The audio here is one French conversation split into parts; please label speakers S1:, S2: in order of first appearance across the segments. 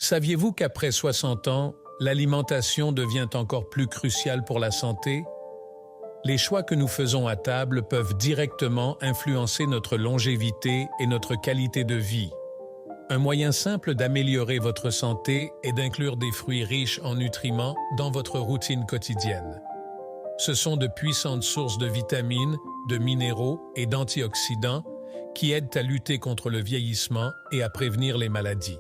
S1: Saviez-vous qu'après 60 ans, l'alimentation devient encore plus cruciale pour la santé? Les choix que nous faisons à table peuvent directement influencer notre longévité et notre qualité de vie. Un moyen simple d'améliorer votre santé est d'inclure des fruits riches en nutriments dans votre routine quotidienne. Ce sont de puissantes sources de vitamines, de minéraux et d'antioxydants qui aident à lutter contre le vieillissement et à prévenir les maladies.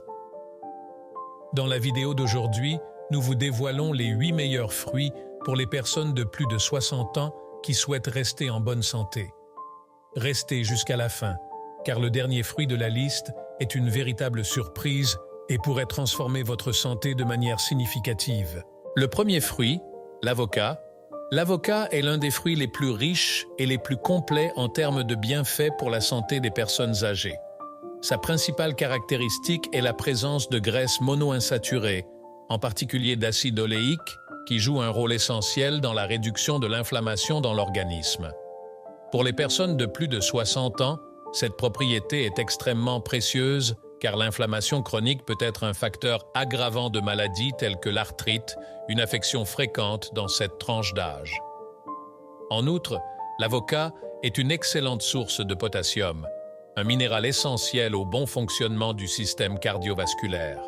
S1: Dans la vidéo d'aujourd'hui, nous vous dévoilons les 8 meilleurs fruits pour les personnes de plus de 60 ans qui souhaitent rester en bonne santé. Restez jusqu'à la fin, car le dernier fruit de la liste est une véritable surprise et pourrait transformer votre santé de manière significative. Le premier fruit, l'avocat. L'avocat est l'un des fruits les plus riches et les plus complets en termes de bienfaits pour la santé des personnes âgées. Sa principale caractéristique est la présence de graisses monoinsaturées, en particulier d'acide oléique, qui joue un rôle essentiel dans la réduction de l'inflammation dans l'organisme. Pour les personnes de plus de 60 ans, cette propriété est extrêmement précieuse car l'inflammation chronique peut être un facteur aggravant de maladies telles que l'arthrite, une affection fréquente dans cette tranche d'âge. En outre, l'avocat est une excellente source de potassium, un minéral essentiel au bon fonctionnement du système cardiovasculaire.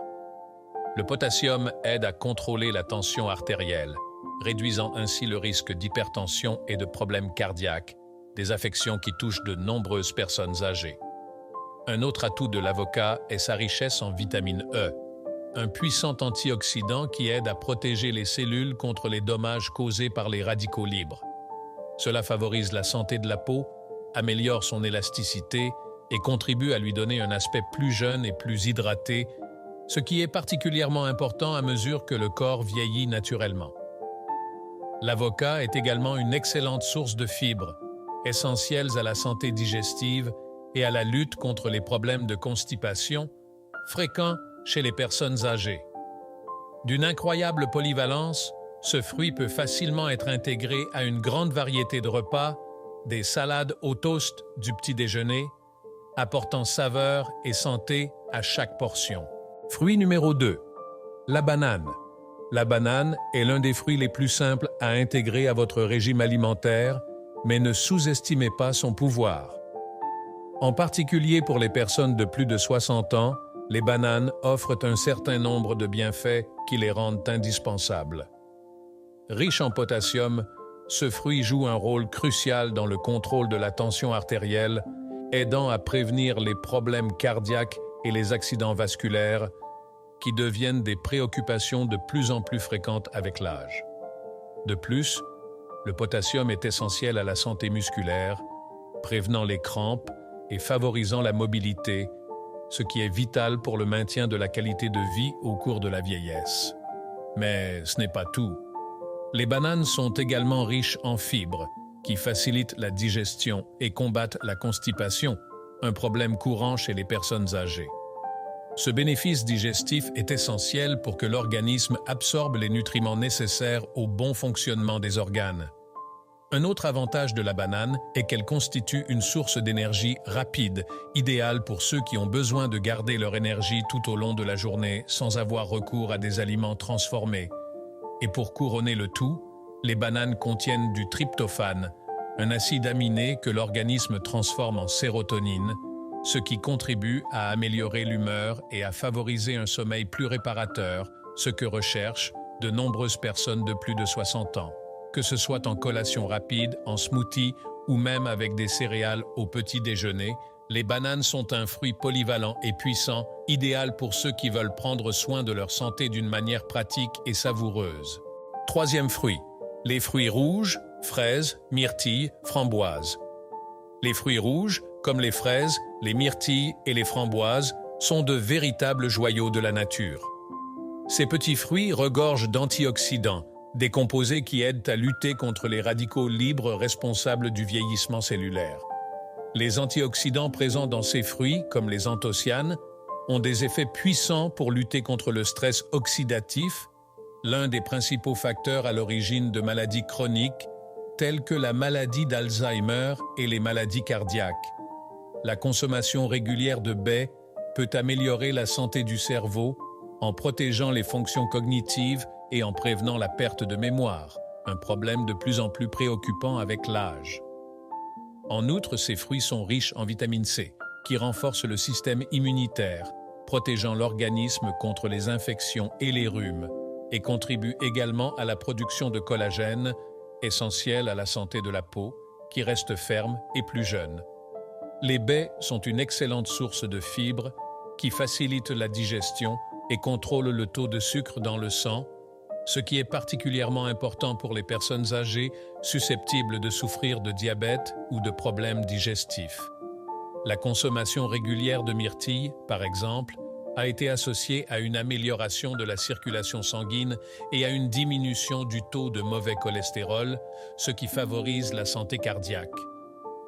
S1: Le potassium aide à contrôler la tension artérielle, réduisant ainsi le risque d'hypertension et de problèmes cardiaques, des affections qui touchent de nombreuses personnes âgées. Un autre atout de l'avocat est sa richesse en vitamine E, un puissant antioxydant qui aide à protéger les cellules contre les dommages causés par les radicaux libres. Cela favorise la santé de la peau, améliore son élasticité et contribue à lui donner un aspect plus jeune et plus hydraté, ce qui est particulièrement important à mesure que le corps vieillit naturellement. L'avocat est également une excellente source de fibres, essentielles à la santé digestive et à la lutte contre les problèmes de constipation, fréquents chez les personnes âgées. D'une incroyable polyvalence, ce fruit peut facilement être intégré à une grande variété de repas, des salades au toast du petit déjeuner, apportant saveur et santé à chaque portion. Fruit numéro 2. La banane. La banane est l'un des fruits les plus simples à intégrer à votre régime alimentaire, mais ne sous-estimez pas son pouvoir. En particulier pour les personnes de plus de 60 ans, les bananes offrent un certain nombre de bienfaits qui les rendent indispensables. Riche en potassium, ce fruit joue un rôle crucial dans le contrôle de la tension artérielle, aidant à prévenir les problèmes cardiaques et les accidents vasculaires qui deviennent des préoccupations de plus en plus fréquentes avec l'âge. De plus, le potassium est essentiel à la santé musculaire, prévenant les crampes et favorisant la mobilité, ce qui est vital pour le maintien de la qualité de vie au cours de la vieillesse. Mais ce n'est pas tout. Les bananes sont également riches en fibres, qui facilitent la digestion et combattent la constipation, un problème courant chez les personnes âgées. Ce bénéfice digestif est essentiel pour que l'organisme absorbe les nutriments nécessaires au bon fonctionnement des organes. Un autre avantage de la banane est qu'elle constitue une source d'énergie rapide, idéale pour ceux qui ont besoin de garder leur énergie tout au long de la journée sans avoir recours à des aliments transformés. Et pour couronner le tout, les bananes contiennent du tryptophane, un acide aminé que l'organisme transforme en sérotonine, ce qui contribue à améliorer l'humeur et à favoriser un sommeil plus réparateur, ce que recherchent de nombreuses personnes de plus de 60 ans. Que ce soit en collation rapide, en smoothie ou même avec des céréales au petit déjeuner, les bananes sont un fruit polyvalent et puissant, idéal pour ceux qui veulent prendre soin de leur santé d'une manière pratique et savoureuse. Troisième fruit, les fruits rouges, fraises, myrtilles, framboises. Les fruits rouges, comme les fraises, les myrtilles et les framboises, sont de véritables joyaux de la nature. Ces petits fruits regorgent d'antioxydants, des composés qui aident à lutter contre les radicaux libres responsables du vieillissement cellulaire. Les antioxydants présents dans ces fruits, comme les anthocyanes, ont des effets puissants pour lutter contre le stress oxydatif, l'un des principaux facteurs à l'origine de maladies chroniques telles que la maladie d'Alzheimer et les maladies cardiaques. La consommation régulière de baies peut améliorer la santé du cerveau, en protégeant les fonctions cognitives et en prévenant la perte de mémoire, un problème de plus en plus préoccupant avec l'âge. En outre, ces fruits sont riches en vitamine C, qui renforce le système immunitaire, protégeant l'organisme contre les infections et les rhumes, et contribue également à la production de collagène, essentiel à la santé de la peau, qui reste ferme et plus jeune. Les baies sont une excellente source de fibres qui facilite la digestion et contrôle le taux de sucre dans le sang, ce qui est particulièrement important pour les personnes âgées susceptibles de souffrir de diabète ou de problèmes digestifs. La consommation régulière de myrtilles, par exemple, a été associée à une amélioration de la circulation sanguine et à une diminution du taux de mauvais cholestérol, ce qui favorise la santé cardiaque.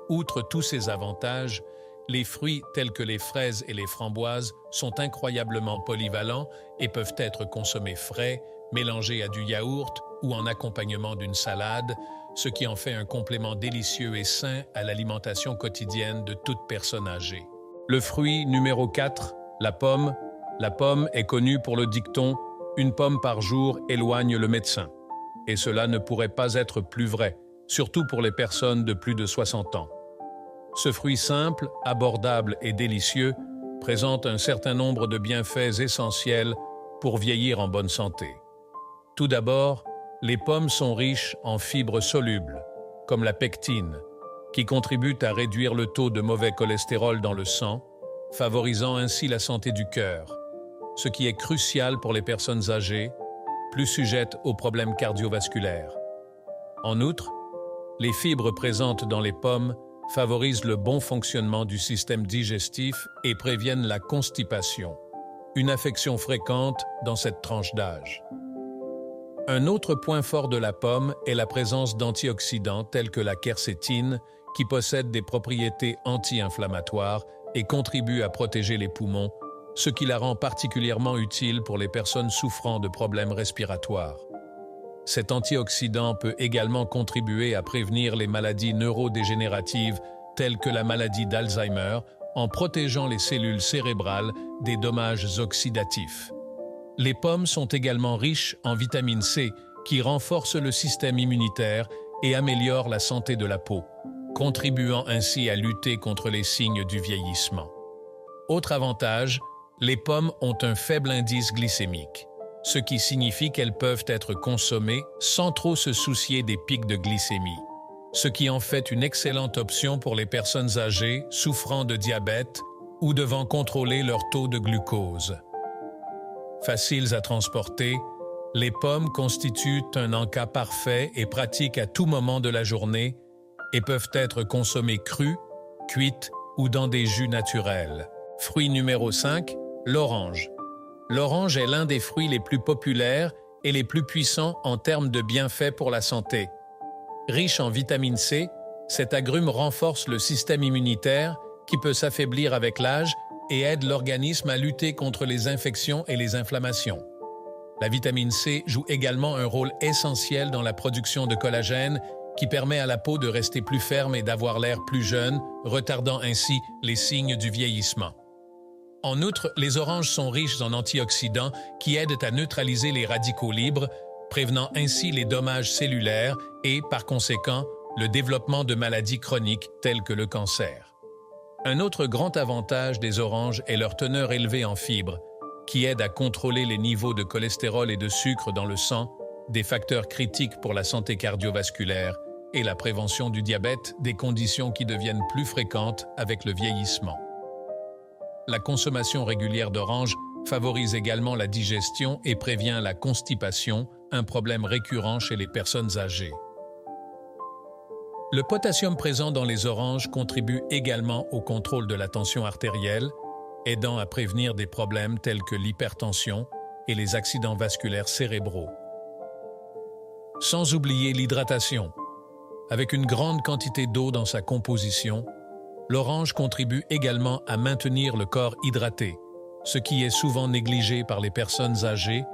S1: Outre tous ces avantages, les fruits tels que les fraises et les framboises sont incroyablement polyvalents et peuvent être consommés frais, mélangés à du yaourt ou en accompagnement d'une salade, ce qui en fait un complément délicieux et sain à l'alimentation quotidienne de toute personne âgée. Le fruit numéro 4, la pomme. La pomme est connue pour le dicton « Une pomme par jour éloigne le médecin ». Et cela ne pourrait pas être plus vrai, surtout pour les personnes de plus de 60 ans. Ce fruit simple, abordable et délicieux présente un certain nombre de bienfaits essentiels pour vieillir en bonne santé. Tout d'abord, les pommes sont riches en fibres solubles, comme la pectine, qui contribuent à réduire le taux de mauvais cholestérol dans le sang, favorisant ainsi la santé du cœur, ce qui est crucial pour les personnes âgées, plus sujettes aux problèmes cardiovasculaires. En outre, les fibres présentes dans les pommes favorisent le bon fonctionnement du système digestif et préviennent la constipation, une affection fréquente dans cette tranche d'âge. Un autre point fort de la pomme est la présence d'antioxydants tels que la quercétine, qui possède des propriétés anti-inflammatoires et contribue à protéger les poumons, ce qui la rend particulièrement utile pour les personnes souffrant de problèmes respiratoires. Cet antioxydant peut également contribuer à prévenir les maladies neurodégénératives telles que la maladie d'Alzheimer en protégeant les cellules cérébrales des dommages oxydatifs. Les pommes sont également riches en vitamine C qui renforce le système immunitaire et améliore la santé de la peau, contribuant ainsi à lutter contre les signes du vieillissement. Autre avantage, les pommes ont un faible indice glycémique, ce qui signifie qu'elles peuvent être consommées sans trop se soucier des pics de glycémie, ce qui en fait une excellente option pour les personnes âgées souffrant de diabète ou devant contrôler leur taux de glucose. Faciles à transporter, les pommes constituent un encas parfait et pratique à tout moment de la journée et peuvent être consommées crues, cuites ou dans des jus naturels. Fruit numéro 5, l'orange. L'orange est l'un des fruits les plus populaires et les plus puissants en termes de bienfaits pour la santé. Riche en vitamine C, cet agrume renforce le système immunitaire qui peut s'affaiblir avec l'âge et aide l'organisme à lutter contre les infections et les inflammations. La vitamine C joue également un rôle essentiel dans la production de collagène qui permet à la peau de rester plus ferme et d'avoir l'air plus jeune, retardant ainsi les signes du vieillissement. En outre, les oranges sont riches en antioxydants qui aident à neutraliser les radicaux libres, prévenant ainsi les dommages cellulaires et, par conséquent, le développement de maladies chroniques telles que le cancer. Un autre grand avantage des oranges est leur teneur élevée en fibres, qui aide à contrôler les niveaux de cholestérol et de sucre dans le sang, des facteurs critiques pour la santé cardiovasculaire et la prévention du diabète, des conditions qui deviennent plus fréquentes avec le vieillissement. La consommation régulière d'oranges favorise également la digestion et prévient la constipation, un problème récurrent chez les personnes âgées. Le potassium présent dans les oranges contribue également au contrôle de la tension artérielle, aidant à prévenir des problèmes tels que l'hypertension et les accidents vasculaires cérébraux. Sans oublier l'hydratation. Avec une grande quantité d'eau dans sa composition, l'orange contribue également à maintenir le corps hydraté, ce qui est souvent négligé par les personnes âgées,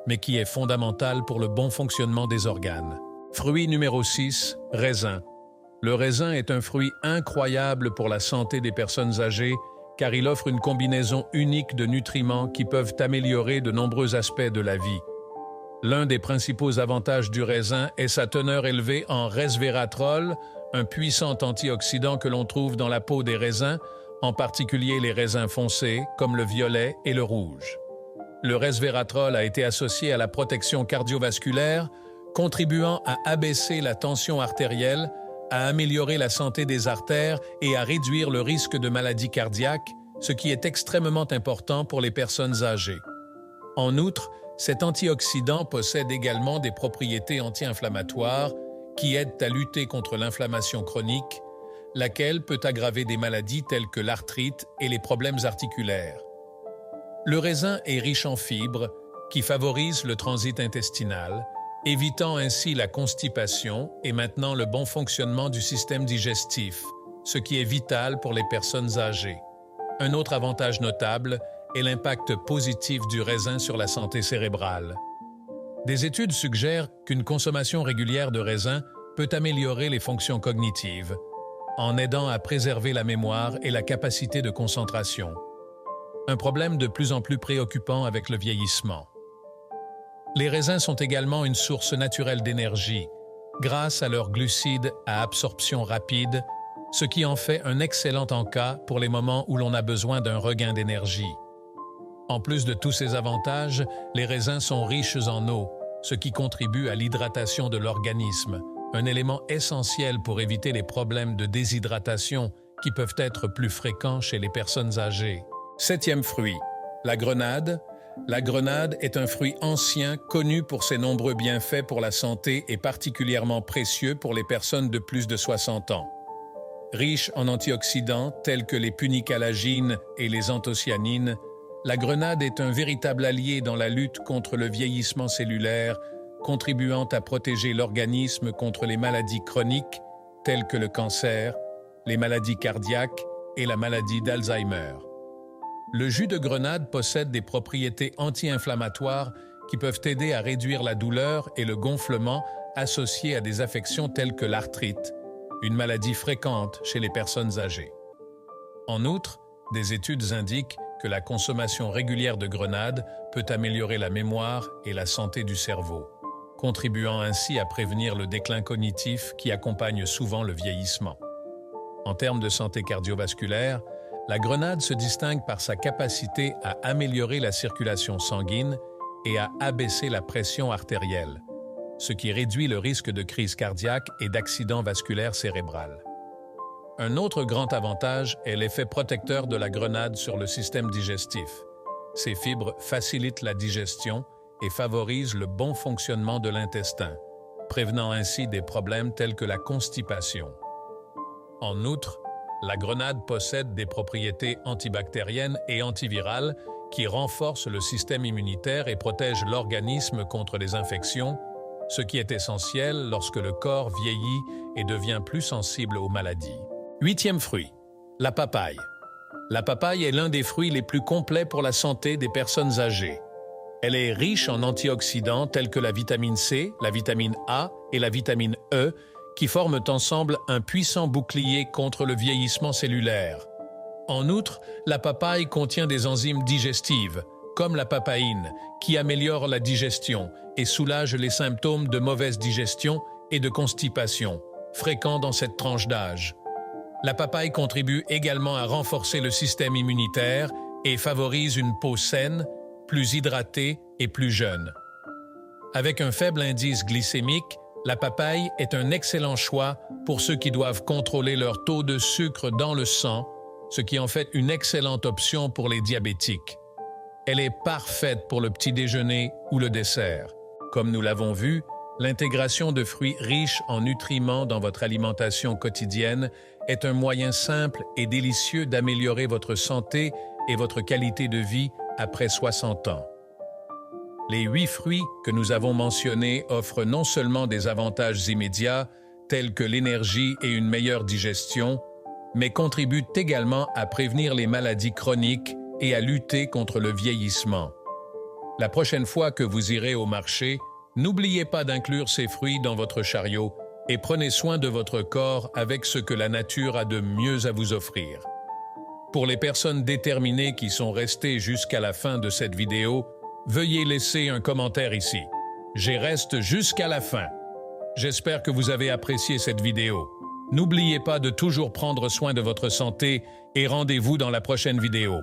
S1: mais qui est fondamental pour le bon fonctionnement des organes. Fruit numéro 6, raisin. Le raisin est un fruit incroyable pour la santé des personnes âgées car il offre une combinaison unique de nutriments qui peuvent améliorer de nombreux aspects de la vie. L'un des principaux avantages du raisin est sa teneur élevée en resveratrol, un puissant antioxydant que l'on trouve dans la peau des raisins, en particulier les raisins foncés, comme le violet et le rouge. Le resveratrol a été associé à la protection cardiovasculaire, contribuant à abaisser la tension artérielle, à améliorer la santé des artères et à réduire le risque de maladies cardiaques, ce qui est extrêmement important pour les personnes âgées. En outre, cet antioxydant possède également des propriétés anti-inflammatoires qui aident à lutter contre l'inflammation chronique, laquelle peut aggraver des maladies telles que l'arthrite et les problèmes articulaires. Le raisin est riche en fibres qui favorisent le transit intestinal, évitant ainsi la constipation et maintenant le bon fonctionnement du système digestif, ce qui est vital pour les personnes âgées. Un autre avantage notable est l'impact positif du raisin sur la santé cérébrale. Des études suggèrent qu'une consommation régulière de raisin peut améliorer les fonctions cognitives, en aidant à préserver la mémoire et la capacité de concentration. Un problème de plus en plus préoccupant avec le vieillissement. Les raisins sont également une source naturelle d'énergie, grâce à leurs glucides à absorption rapide, ce qui en fait un excellent encas pour les moments où l'on a besoin d'un regain d'énergie. En plus de tous ces avantages, les raisins sont riches en eau, ce qui contribue à l'hydratation de l'organisme, un élément essentiel pour éviter les problèmes de déshydratation qui peuvent être plus fréquents chez les personnes âgées. 7e fruit, la grenade. La grenade est un fruit ancien connu pour ses nombreux bienfaits pour la santé et particulièrement précieux pour les personnes de plus de 60 ans. Riche en antioxydants tels que les punicalagines et les anthocyanines, la grenade est un véritable allié dans la lutte contre le vieillissement cellulaire, contribuant à protéger l'organisme contre les maladies chroniques telles que le cancer, les maladies cardiaques et la maladie d'Alzheimer. Le jus de grenade possède des propriétés anti-inflammatoires qui peuvent aider à réduire la douleur et le gonflement associés à des affections telles que l'arthrite, une maladie fréquente chez les personnes âgées. En outre, des études indiquent que la consommation régulière de grenade peut améliorer la mémoire et la santé du cerveau, contribuant ainsi à prévenir le déclin cognitif qui accompagne souvent le vieillissement. En termes de santé cardiovasculaire, la grenade se distingue par sa capacité à améliorer la circulation sanguine et à abaisser la pression artérielle, ce qui réduit le risque de crise cardiaque et d'accident vasculaire cérébral. Un autre grand avantage est l'effet protecteur de la grenade sur le système digestif. Ces fibres facilitent la digestion et favorisent le bon fonctionnement de l'intestin, prévenant ainsi des problèmes tels que la constipation. En outre, la grenade possède des propriétés antibactériennes et antivirales qui renforcent le système immunitaire et protègent l'organisme contre les infections, ce qui est essentiel lorsque le corps vieillit et devient plus sensible aux maladies. 8e fruit, la papaye. La papaye est l'un des fruits les plus complets pour la santé des personnes âgées. Elle est riche en antioxydants tels que la vitamine C, la vitamine A et la vitamine E, qui forment ensemble un puissant bouclier contre le vieillissement cellulaire. En outre, la papaye contient des enzymes digestives, comme la papaïne, qui améliorent la digestion et soulagent les symptômes de mauvaise digestion et de constipation, fréquents dans cette tranche d'âge. La papaye contribue également à renforcer le système immunitaire et favorise une peau saine, plus hydratée et plus jeune. Avec un faible indice glycémique, la papaye est un excellent choix pour ceux qui doivent contrôler leur taux de sucre dans le sang, ce qui en fait une excellente option pour les diabétiques. Elle est parfaite pour le petit déjeuner ou le dessert. Comme nous l'avons vu, l'intégration de fruits riches en nutriments dans votre alimentation quotidienne est un moyen simple et délicieux d'améliorer votre santé et votre qualité de vie après 60 ans. Les 8 fruits que nous avons mentionnés offrent non seulement des avantages immédiats, tels que l'énergie et une meilleure digestion, mais contribuent également à prévenir les maladies chroniques et à lutter contre le vieillissement. La prochaine fois que vous irez au marché, n'oubliez pas d'inclure ces fruits dans votre chariot et prenez soin de votre corps avec ce que la nature a de mieux à vous offrir. Pour les personnes déterminées qui sont restées jusqu'à la fin de cette vidéo, veuillez laisser un commentaire ici. Je reste jusqu'à la fin. J'espère que vous avez apprécié cette vidéo. N'oubliez pas de toujours prendre soin de votre santé et rendez-vous dans la prochaine vidéo.